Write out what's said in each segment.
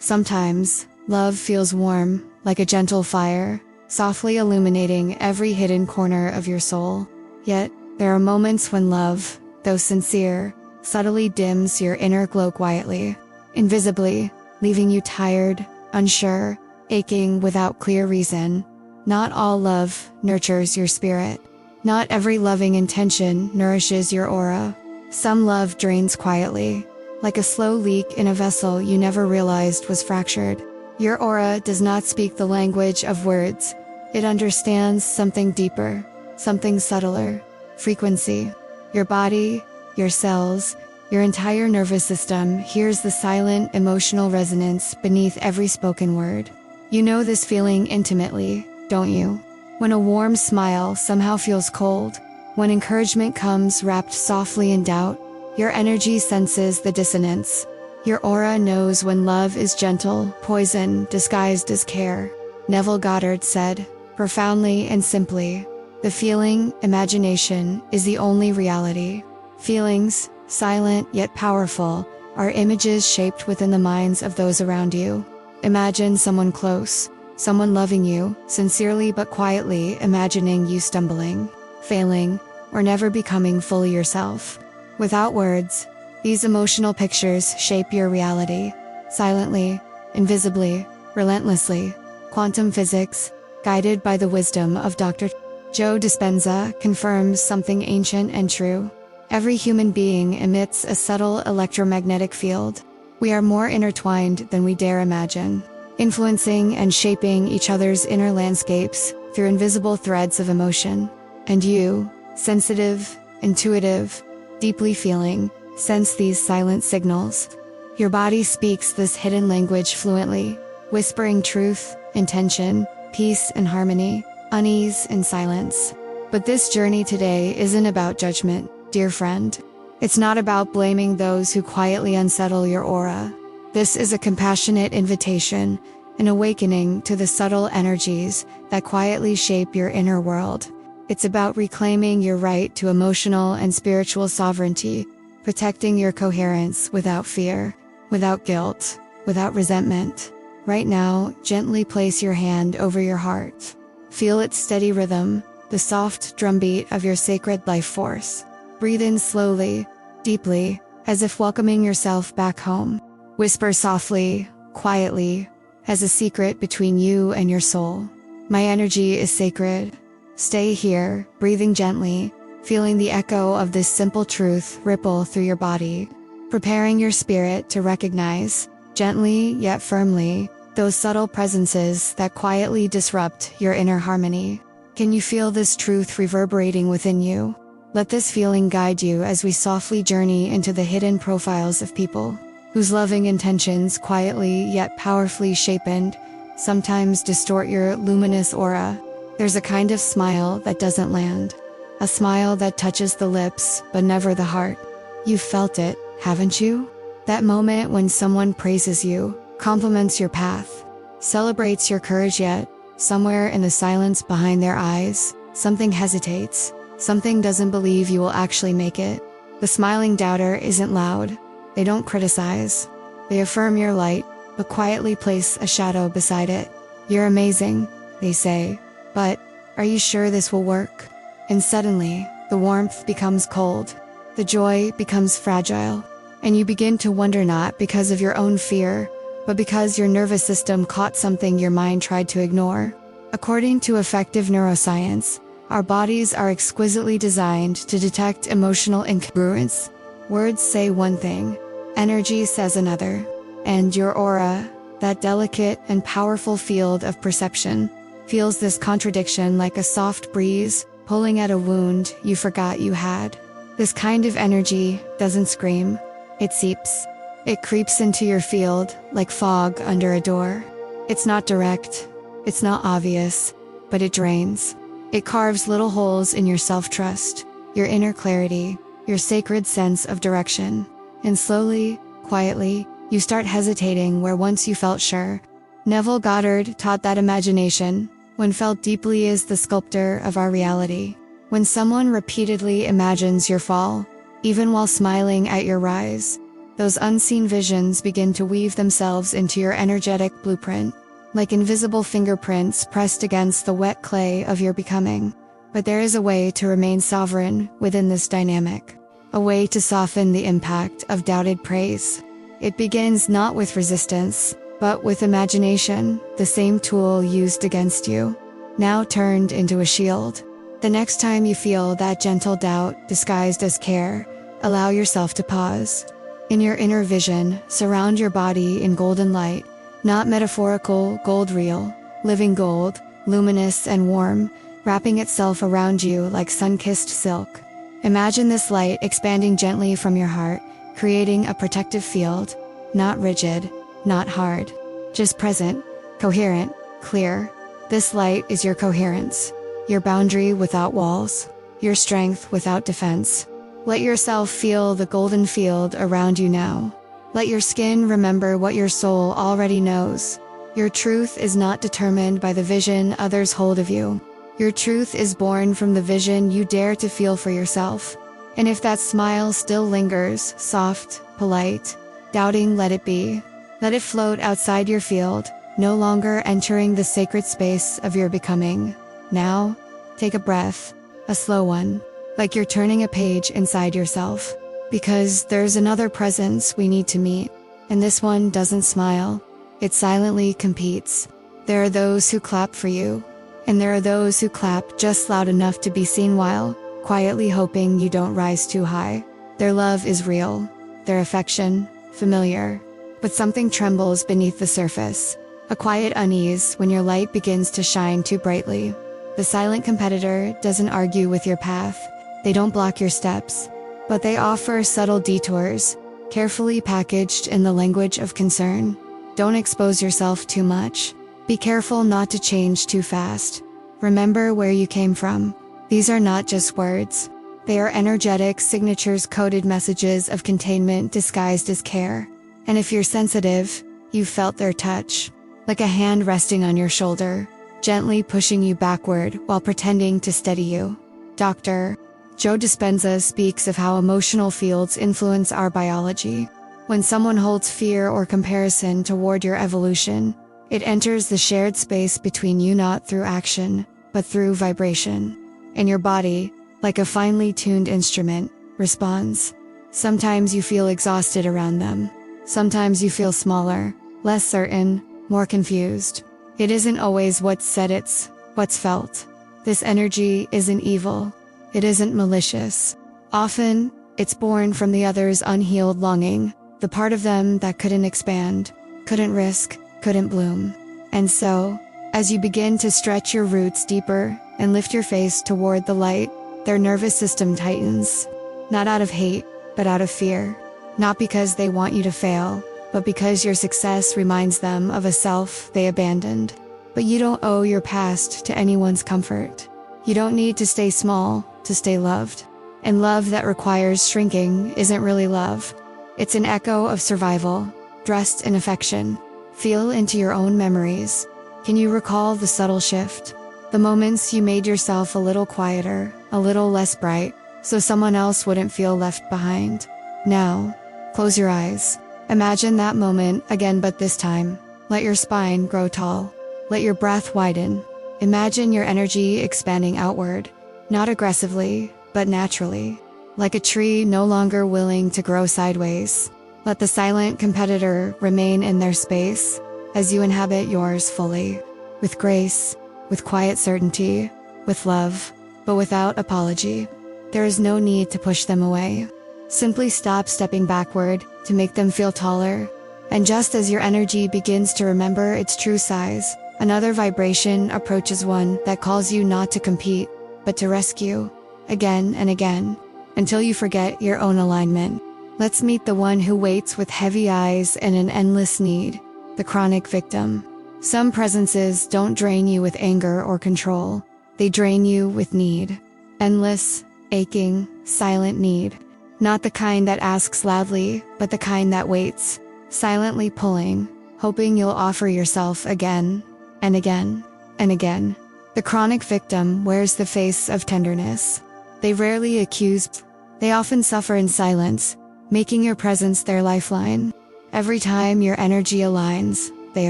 Sometimes, love feels warm, like a gentle fire, softly illuminating every hidden corner of your soul. Yet, there are moments when love, though sincere, subtly dims your inner glow quietly, invisibly, leaving you tired, unsure, aching without clear reason. Not all love nurtures your spirit. Not every loving intention nourishes your aura. Some love drains quietly, like a slow leak in a vessel you never realized was fractured. Your aura does not speak the language of words. It understands something deeper, something subtler: frequency. Your body, your cells, your entire nervous system hears the silent emotional resonance beneath every spoken word. You know this feeling intimately, don't you? When a warm smile somehow feels cold, when encouragement comes wrapped softly in doubt, your energy senses the dissonance. Your aura knows when love is gentle, poison disguised as care. Neville Goddard said, profoundly and simply, "The feeling, imagination, is the only reality." Feelings, silent yet powerful, are images shaped within the minds of those around you. Imagine someone close, someone loving you, sincerely but quietly imagining you stumbling, failing, or never becoming fully yourself. Without words, these emotional pictures shape your reality, silently, invisibly, relentlessly. Quantum physics, guided by the wisdom of Dr. Joe Dispenza, confirms something ancient and true. Every human being emits a subtle electromagnetic field. We are more intertwined than we dare imagine, influencing and shaping each other's inner landscapes through invisible threads of emotion. And you, sensitive, intuitive, deeply feeling, sense these silent signals. Your body speaks this hidden language fluently, whispering truth, intention, peace and harmony, unease and silence. But this journey today isn't about judgment, dear friend. It's not about blaming those who quietly unsettle your aura. This is a compassionate invitation, an awakening to the subtle energies that quietly shape your inner world. It's about reclaiming your right to emotional and spiritual sovereignty, protecting your coherence without fear, without guilt, without resentment. Right now, gently place your hand over your heart. Feel its steady rhythm, the soft drumbeat of your sacred life force. Breathe in slowly, deeply, as if welcoming yourself back home. Whisper softly, quietly, as a secret between you and your soul. My energy is sacred. Stay here, breathing gently, feeling the echo of this simple truth ripple through your body, preparing your spirit to recognize, gently yet firmly, those subtle presences that quietly disrupt your inner harmony. Can you feel this truth reverberating within you? Let this feeling guide you as we softly journey into the hidden profiles of people whose loving intentions, quietly yet powerfully sharpened, sometimes distort your luminous aura. There's a kind of smile that doesn't land. A smile that touches the lips, but never the heart. You've felt it, haven't you? That moment when someone praises you, compliments your path, celebrates your courage, yet, somewhere in the silence behind their eyes, something hesitates. Something doesn't believe you will actually make it. The smiling doubter isn't loud. They don't criticize. They affirm your light, but quietly place a shadow beside it. You're amazing, they say. But, are you sure this will work? And suddenly, the warmth becomes cold. The joy becomes fragile. And you begin to wonder, not because of your own fear, but because your nervous system caught something your mind tried to ignore. According to effective neuroscience, our bodies are exquisitely designed to detect emotional incongruence. Words say one thing, energy says another. And your aura, that delicate and powerful field of perception, feels this contradiction like a soft breeze pulling at a wound you forgot you had. This kind of energy doesn't scream, it seeps. It creeps into your field like fog under a door. It's not direct, it's not obvious, but it drains. It carves little holes in your self-trust, your inner clarity, your sacred sense of direction. And slowly, quietly, you start hesitating where once you felt sure. Neville Goddard taught that imagination, when felt deeply, is the sculptor of our reality. When someone repeatedly imagines your fall, even while smiling at your rise, those unseen visions begin to weave themselves into your energetic blueprint, like invisible fingerprints pressed against the wet clay of your becoming. But there is a way to remain sovereign within this dynamic, a way to soften the impact of doubted praise. It begins not with resistance, but with imagination, the same tool used against you, now turned into a shield. The next time you feel that gentle doubt disguised as care, allow yourself to pause. In your inner vision, surround your body in golden light, not metaphorical gold real, living gold, luminous and warm, wrapping itself around you like sun-kissed silk. Imagine this light expanding gently from your heart, creating a protective field, not rigid, not hard, just present, coherent, clear. This light is your coherence, your boundary without walls, your strength without defense. Let yourself feel the golden field around you now. Let your skin remember what your soul already knows. Your truth is not determined by the vision others hold of you. Your truth is born from the vision you dare to feel for yourself. And if that smile still lingers, soft, polite, doubting, let it be. Let it float outside your field, no longer entering the sacred space of your becoming. Now, take a breath, a slow one, like you're turning a page inside yourself. Because there's another presence we need to meet, and this one doesn't smile, it silently competes. There are those who clap for you, and there are those who clap just loud enough to be seen while quietly hoping you don't rise too high. Their love is real, their affection, familiar, but something trembles beneath the surface, a quiet unease when your light begins to shine too brightly. The silent competitor doesn't argue with your path, they don't block your steps, but they offer subtle detours, carefully packaged in the language of concern. Don't expose yourself too much. Be careful not to change too fast. Remember where you came from. These are not just words. They are energetic signatures, coded messages of containment disguised as care. And if you're sensitive, you've felt their touch, like a hand resting on your shoulder, gently pushing you backward while pretending to steady you. Dr. Joe Dispenza speaks of how emotional fields influence our biology. When someone holds fear or comparison toward your evolution, it enters the shared space between you not through action, but through vibration. And your body, like a finely tuned instrument, responds. Sometimes you feel exhausted around them. Sometimes you feel smaller, less certain, more confused. It isn't always what's said, it's what's felt. This energy isn't evil. It isn't malicious. Often, it's born from the other's unhealed longing, the part of them that couldn't expand, couldn't risk, couldn't bloom. And so, as you begin to stretch your roots deeper and lift your face toward the light, their nervous system tightens. Not out of hate, but out of fear. Not because they want you to fail, but because your success reminds them of a self they abandoned. But you don't owe your past to anyone's comfort. You don't need to stay small to stay loved. And love that requires shrinking isn't really love. It's an echo of survival, dressed in affection. Feel into your own memories. Can you recall the subtle shift? The moments you made yourself a little quieter, a little less bright, so someone else wouldn't feel left behind. Now, close your eyes. Imagine that moment again, but this time, let your spine grow tall. Let your breath widen. Imagine your energy expanding outward, not aggressively, but naturally. Like a tree no longer willing to grow sideways. Let the silent competitor remain in their space, as you inhabit yours fully. With grace, with quiet certainty, with love, but without apology. There is no need to push them away. Simply stop stepping backward to make them feel taller. And just as your energy begins to remember its true size, another vibration approaches, one that calls you not to compete, but to rescue, again and again, until you forget your own alignment. Let's meet the one who waits with heavy eyes and an endless need, the chronic victim. Some presences don't drain you with anger or control, they drain you with need. Endless, aching, silent need. Not the kind that asks loudly, but the kind that waits, silently pulling, hoping you'll offer yourself again, and again, and again. The chronic victim wears the face of tenderness. They rarely accuse, they often suffer in silence, making your presence their lifeline. Every time your energy aligns, they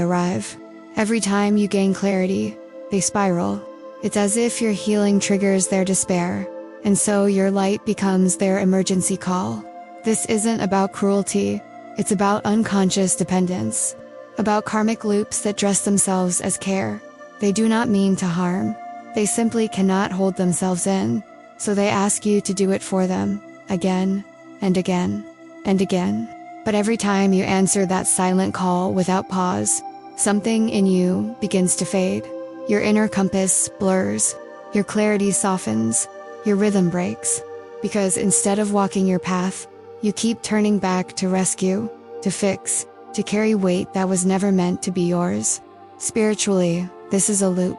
arrive. Every time you gain clarity, they spiral. It's as if your healing triggers their despair, and so your light becomes their emergency call. This isn't about cruelty, it's about unconscious dependence. About karmic loops that dress themselves as care. They do not mean to harm. They simply cannot hold themselves in, so they ask you to do it for them, again, and again, and again. But every time you answer that silent call without pause, something in you begins to fade. Your inner compass blurs, your clarity softens, your rhythm breaks. Because instead of walking your path, you keep turning back to rescue, to fix, to carry weight that was never meant to be yours. Spiritually, this is a loop,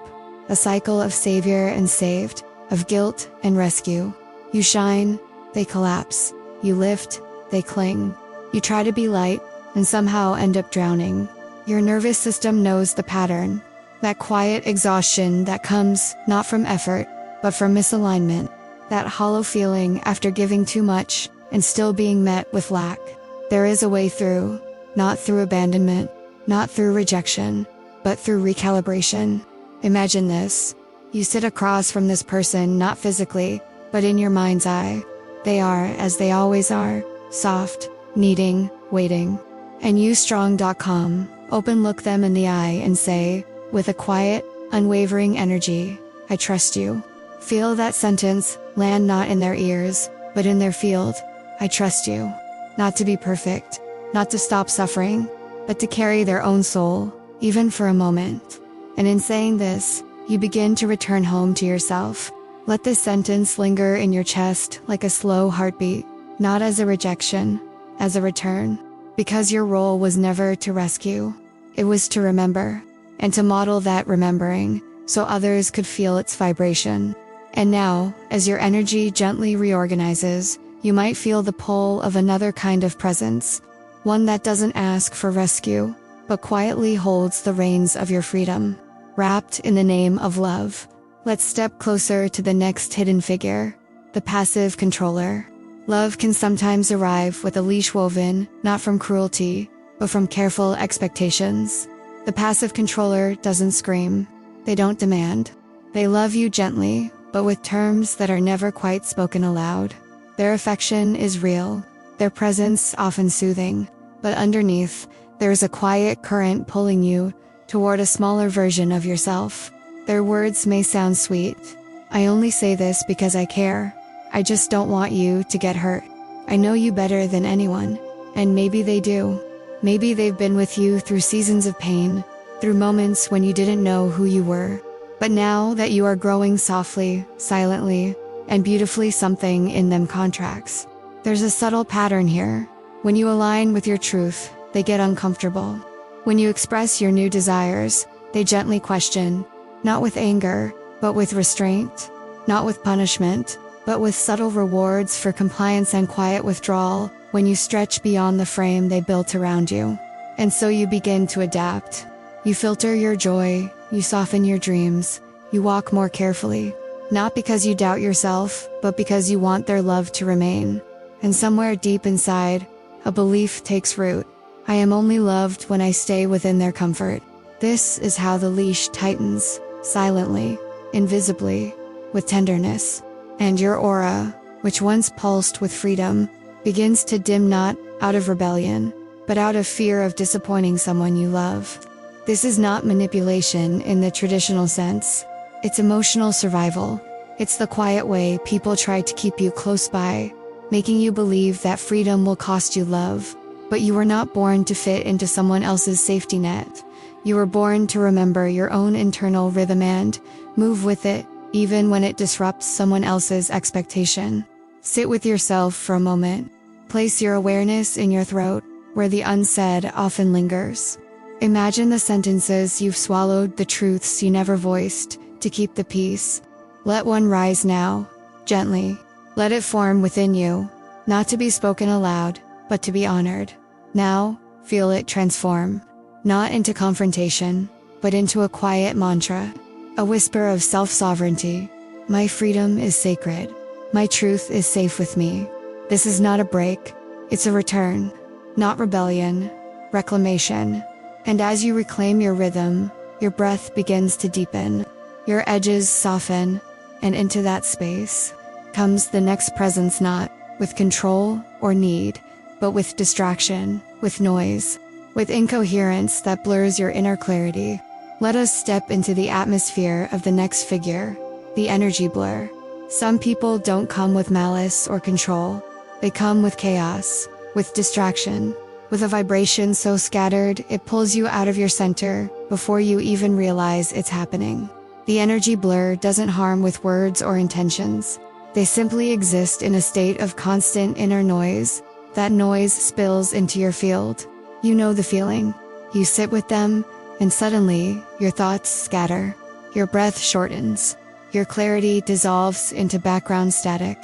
a cycle of savior and saved, of guilt and rescue. You shine, they collapse. You lift, they cling. You try to be light, and somehow end up drowning. Your nervous system knows the pattern. That quiet exhaustion that comes not from effort, but from misalignment. That hollow feeling after giving too much, and still being met with lack. There is a way through, not through abandonment, not through rejection, but through recalibration. Imagine this. You sit across from this person not physically, but in your mind's eye. They are as they always are, soft, needing, waiting. And you strong.com, open look them in the eye and say, with a quiet, unwavering energy, I trust you. Feel that sentence land not in their ears, but in their field. I trust you. Not to be perfect, not to stop suffering, but to carry their own soul, even for a moment. And in saying this, you begin to return home to yourself. Let this sentence linger in your chest like a slow heartbeat, not as a rejection, as a return. Because your role was never to rescue, it was to remember, and to model that remembering, so others could feel its vibration. And now, as your energy gently reorganizes, you might feel the pull of another kind of presence, one that doesn't ask for rescue, but quietly holds the reins of your freedom. Wrapped in the name of love, let's step closer to the next hidden figure, the passive controller. Love can sometimes arrive with a leash woven, not from cruelty, but from careful expectations. The passive controller doesn't scream. They don't demand. They love you gently, but with terms that are never quite spoken aloud. Their affection is real, their presence often soothing, but underneath, there is a quiet current pulling you toward a smaller version of yourself. Their words may sound sweet. I only say this because I care. I just don't want you to get hurt. I know you better than anyone. And maybe they do. Maybe they've been with you through seasons of pain, through moments when you didn't know who you were. But now that you are growing softly, silently, and beautifully, something in them contracts. There's a subtle pattern here. When you align with your truth, they get uncomfortable. When you express your new desires, they gently question, not with anger, but with restraint, not with punishment, but with subtle rewards for compliance and quiet withdrawal when you stretch beyond the frame they built around you. And so you begin to adapt. You filter your joy, you soften your dreams, you walk more carefully. Not because you doubt yourself, but because you want their love to remain. And somewhere deep inside, a belief takes root. I am only loved when I stay within their comfort. This is how the leash tightens, silently, invisibly, with tenderness. And your aura, which once pulsed with freedom, begins to dim not out of rebellion, but out of fear of disappointing someone you love. This is not manipulation in the traditional sense. It's emotional survival. It's the quiet way people try to keep you close by, making you believe that freedom will cost you love. But you were not born to fit into someone else's safety net. You were born to remember your own internal rhythm and move with it, even when it disrupts someone else's expectation. Sit with yourself for a moment. Place your awareness in your throat, where the unsaid often lingers. Imagine the sentences you've swallowed, the truths you never voiced, to keep the peace. Let one rise now, gently. Let it form within you, not to be spoken aloud, but to be honored. Now, feel it transform, not into confrontation, but into a quiet mantra, a whisper of self-sovereignty. My freedom is sacred. My truth is safe with me. This is not a break, It's a return, not rebellion, reclamation. And as you reclaim your rhythm, your breath begins to deepen, your edges soften, and into that space comes the next presence, not with control or need, but with distraction, with noise, with incoherence that blurs your inner clarity. Let us step into the atmosphere of the next figure, the energy blur. Some people don't come with malice or control. They come with chaos, with distraction, with a vibration so scattered it pulls you out of your center before you even realize it's happening. The energy blur doesn't harm with words or intentions. They simply exist in a state of constant inner noise. That noise spills into your field. You know the feeling. You sit with them, and suddenly, your thoughts scatter. Your breath shortens. Your clarity dissolves into background static.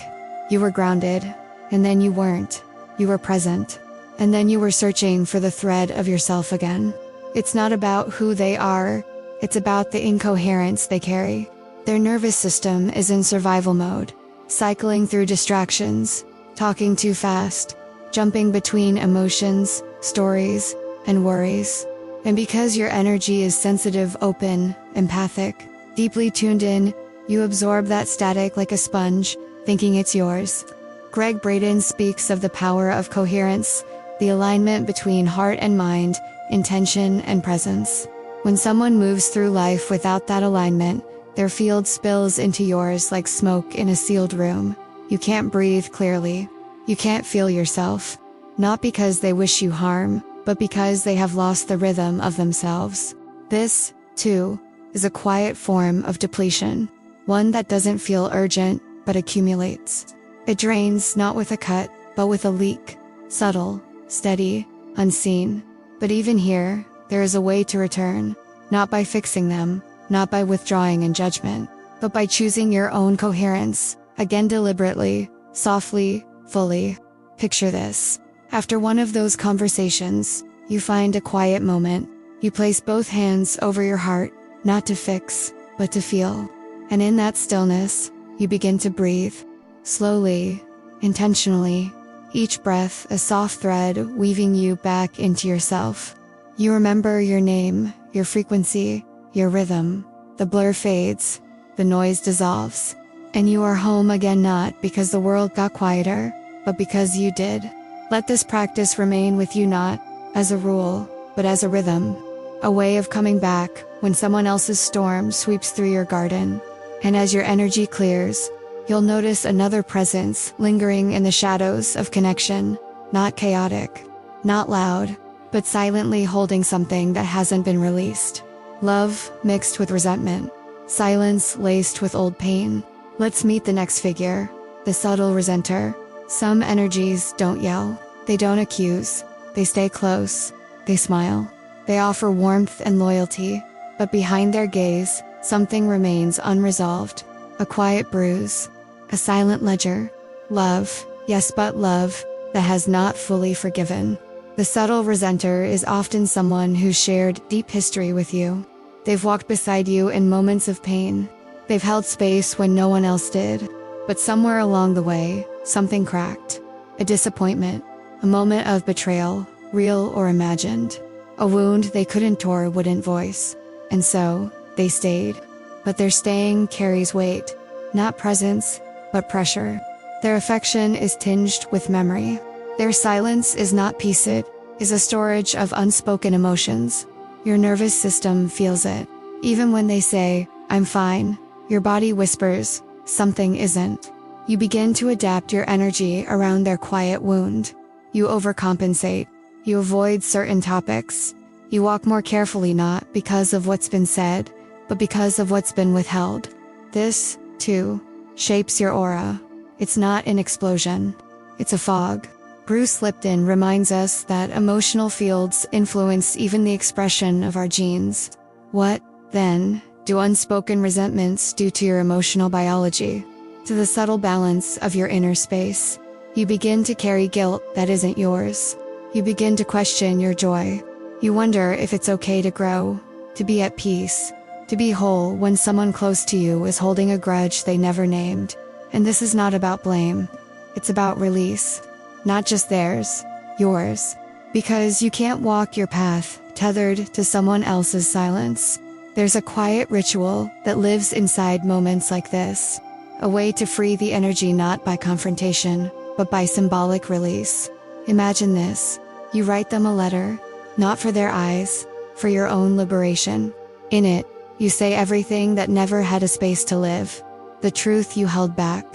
You were grounded, and then you weren't. You were present, and then you were searching for the thread of yourself again. It's not about who they are, it's about the incoherence they carry. Their nervous system is in survival mode, cycling through distractions, talking too fast, jumping between emotions, stories, and worries. And because your energy is sensitive, open, empathic, deeply tuned in, you absorb that static like a sponge, thinking it's yours. Greg Braden speaks of the power of coherence, the alignment between heart and mind, intention and presence. When someone moves through life without that alignment, their field spills into yours like smoke in a sealed room. You can't breathe clearly. You can't feel yourself. Not because they wish you harm, but because they have lost the rhythm of themselves. This, too, is a quiet form of depletion, one that doesn't feel urgent, but accumulates. It drains not with a cut, but with a leak, subtle, steady, unseen. But even here, there is a way to return, not by fixing them, not by withdrawing in judgment, but by choosing your own coherence, again deliberately, softly, fully. Picture this. After one of those conversations, you find a quiet moment. You place both hands over your heart, not to fix, but to feel. And in that stillness, you begin to breathe. Slowly, intentionally, each breath a soft thread weaving you back into yourself. You remember your name, your frequency, your rhythm. The blur fades, the noise dissolves, and you are home again, not because the world got quieter, but because you did. Let this practice remain with you, not as a rule, but as a rhythm, a way of coming back when someone else's storm sweeps through your garden. And as your energy clears, you'll notice another presence lingering in the shadows of connection, not chaotic, not loud, but silently holding something that hasn't been released. Love mixed with resentment, silence laced with old pain. Let's meet the next figure, the subtle resenter. Some energies don't yell, they don't accuse, they stay close, they smile, they offer warmth and loyalty, but behind their gaze, something remains unresolved, a quiet bruise, a silent ledger. Love, yes, but love that has not fully forgiven. The subtle resenter is often someone who's shared deep history with you. They've walked beside you in moments of pain. They've held space when no one else did. But somewhere along the way, something cracked. A disappointment, a moment of betrayal, real or imagined. A wound they couldn't or wouldn't voice. And so, they stayed. But their staying carries weight, not presence, but pressure. Their affection is tinged with memory. Their silence is not peace, it is a storage of unspoken emotions. Your nervous system feels it. Even when they say, "I'm fine," your body whispers, "Something isn't." You begin to adapt your energy around their quiet wound. You overcompensate. You avoid certain topics. You walk more carefully, not because of what's been said, but because of what's been withheld. This, too, shapes your aura. It's not an explosion. It's a fog. Bruce Lipton reminds us that emotional fields influence even the expression of our genes. What, then, do unspoken resentments do to your emotional biology? To the subtle balance of your inner space. You begin to carry guilt that isn't yours. You begin to question your joy. You wonder if it's okay to grow, to be at peace, to be whole when someone close to you is holding a grudge they never named. And this is not about blame. It's about release. not just theirs, yours. Because you can't walk your path tethered to someone else's silence. There's a quiet ritual that lives inside moments like this. A way to free the energy not by confrontation, but by symbolic release. Imagine this. You write them a letter, not for their eyes, for your own liberation. In it, you say everything that never had a space to live. The truth you held back.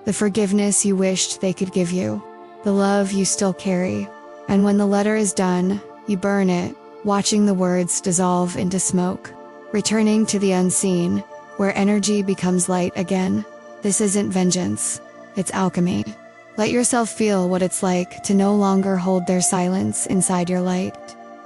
The forgiveness you wished they could give you. The love you still carry. And when the letter is done, you burn it, watching the words dissolve into smoke. Returning to the unseen, where energy becomes light again. This isn't vengeance. It's alchemy. Let yourself feel what it's like to no longer hold their silence inside your light.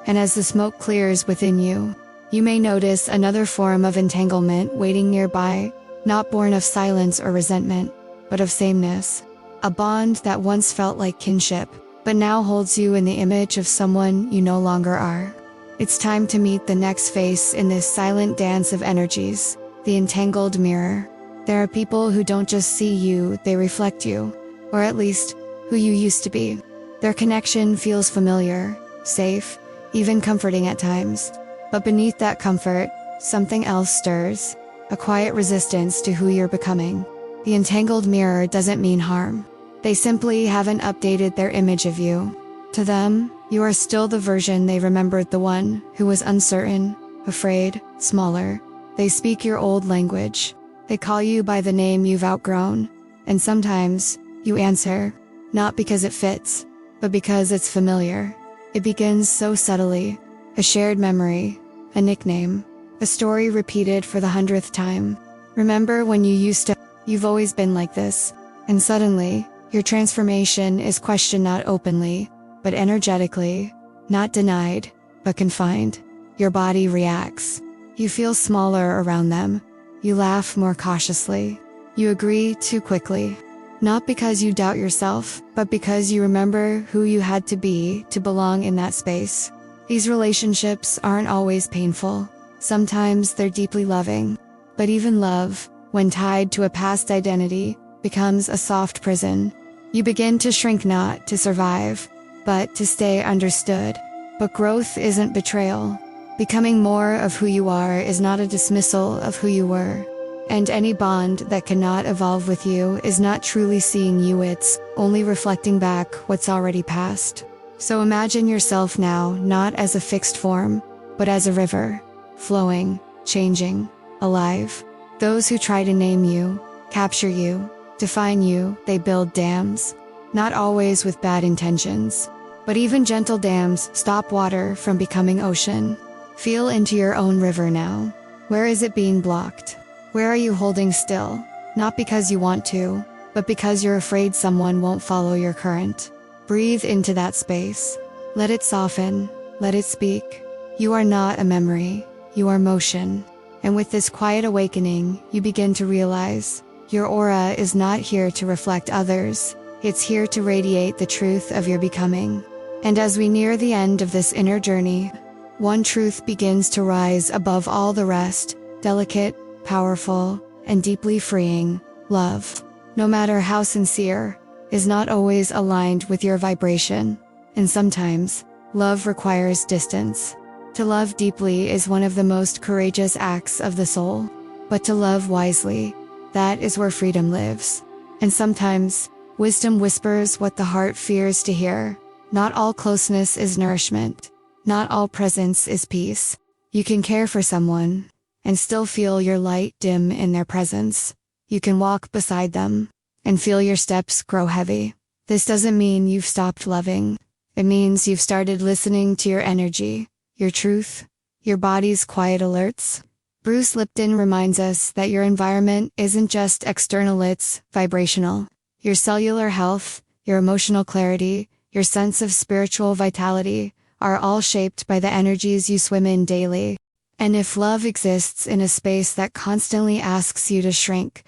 And as the smoke clears within you, you may notice another form of entanglement waiting nearby, not born of silence or resentment, but of sameness. A bond that once felt like kinship, but now holds you in the image of someone you no longer are. It's time to meet the next face in this silent dance of energies, the entangled mirror. There are people who don't just see you, they reflect you, or at least, who you used to be. Their connection feels familiar, safe, even comforting at times. But beneath that comfort, something else stirs, a quiet resistance to who you're becoming. The entangled mirror doesn't mean harm. They simply haven't updated their image of you. To them, you are still the version they remembered, the one who was uncertain, afraid, smaller. They speak your old language. They call you by the name you've outgrown. And sometimes, you answer, not because it fits, but because it's familiar. It begins so subtly, a shared memory, a nickname, a story repeated for the 100th time. Remember when you used to, you've always been like this, and suddenly, your transformation is questioned not openly, but energetically, not denied, but confined. Your body reacts. You feel smaller around them. You laugh more cautiously. You agree too quickly. Not because you doubt yourself, but because you remember who you had to be to belong in that space. These relationships aren't always painful. Sometimes they're deeply loving. But even love, when tied to a past identity, becomes a soft prison. You begin to shrink not to survive, but to stay understood. But growth isn't betrayal. Becoming more of who you are is not a dismissal of who you were. And any bond that cannot evolve with you is not truly seeing you, it's only reflecting back what's already passed. So imagine yourself now not as a fixed form, but as a river, flowing, changing, alive. Those who try to name you, capture you, define you, they build dams. Not always with bad intentions. But even gentle dams stop water from becoming ocean. Feel into your own river now. Where is it being blocked? Where are you holding still? Not because you want to, but because you're afraid someone won't follow your current. Breathe into that space. Let it soften. Let it speak. You are not a memory. You are motion. And with this quiet awakening, you begin to realize your aura is not here to reflect others. It's here to radiate the truth of your becoming. And as we near the end of this inner journey, one truth begins to rise above all the rest, delicate, powerful, and deeply freeing: love. No matter how sincere, is not always aligned with your vibration. And sometimes, love requires distance. To love deeply is one of the most courageous acts of the soul. But to love wisely, that is where freedom lives. And sometimes, wisdom whispers what the heart fears to hear. Not all closeness is nourishment. Not all presence is peace. You can care for someone, and still feel your light dim in their presence. You can walk beside them, and feel your steps grow heavy. This doesn't mean you've stopped loving. It means you've started listening to your energy, your truth, your body's quiet alerts. Bruce Lipton reminds us that your environment isn't just external, it's vibrational. Your cellular health, your emotional clarity, your sense of spiritual vitality are all shaped by the energies you swim in daily. And if love exists in a space that constantly asks you to shrink,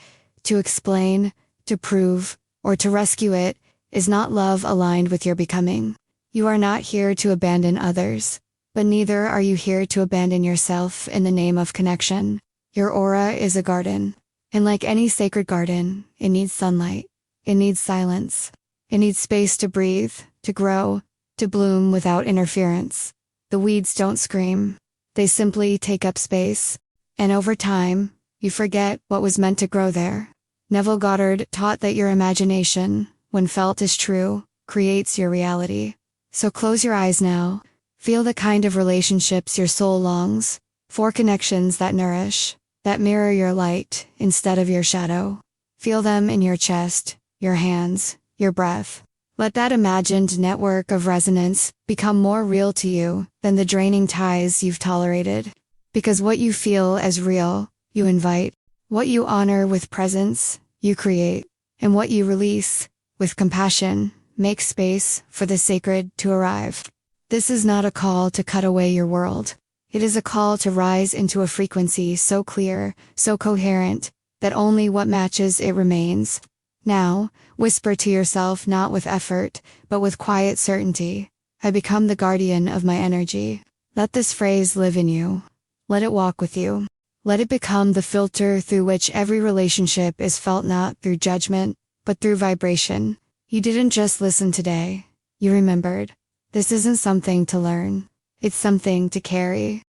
to explain, to prove, or to rescue, it is not love aligned with your becoming. You are not here to abandon others, but neither are you here to abandon yourself in the name of connection. Your aura is a garden, and like any sacred garden, it needs sunlight, it needs silence, It needs space to breathe, to grow, to bloom without interference. The weeds don't scream. They simply take up space. And over time, you forget what was meant to grow there. Neville Goddard taught that your imagination, when felt as true, creates your reality. So close your eyes now. Feel the kind of relationships your soul longs for, connections that nourish, that mirror your light instead of your shadow. Feel them in your chest, your hands, your breath. Let that imagined network of resonance become more real to you than the draining ties you've tolerated. Because what you feel as real, you invite. What you honor with presence, you create. And what you release, with compassion, make space for the sacred to arrive. This is not a call to cut away your world. It is a call to rise into a frequency so clear, so coherent, that only what matches it remains. Now, whisper to yourself, not with effort, but with quiet certainty. I become the guardian of my energy. Let this phrase live in you. Let it walk with you. Let it become the filter through which every relationship is felt, not through judgment, but through vibration. You didn't just listen today. You remembered. This isn't something to learn. It's something to carry.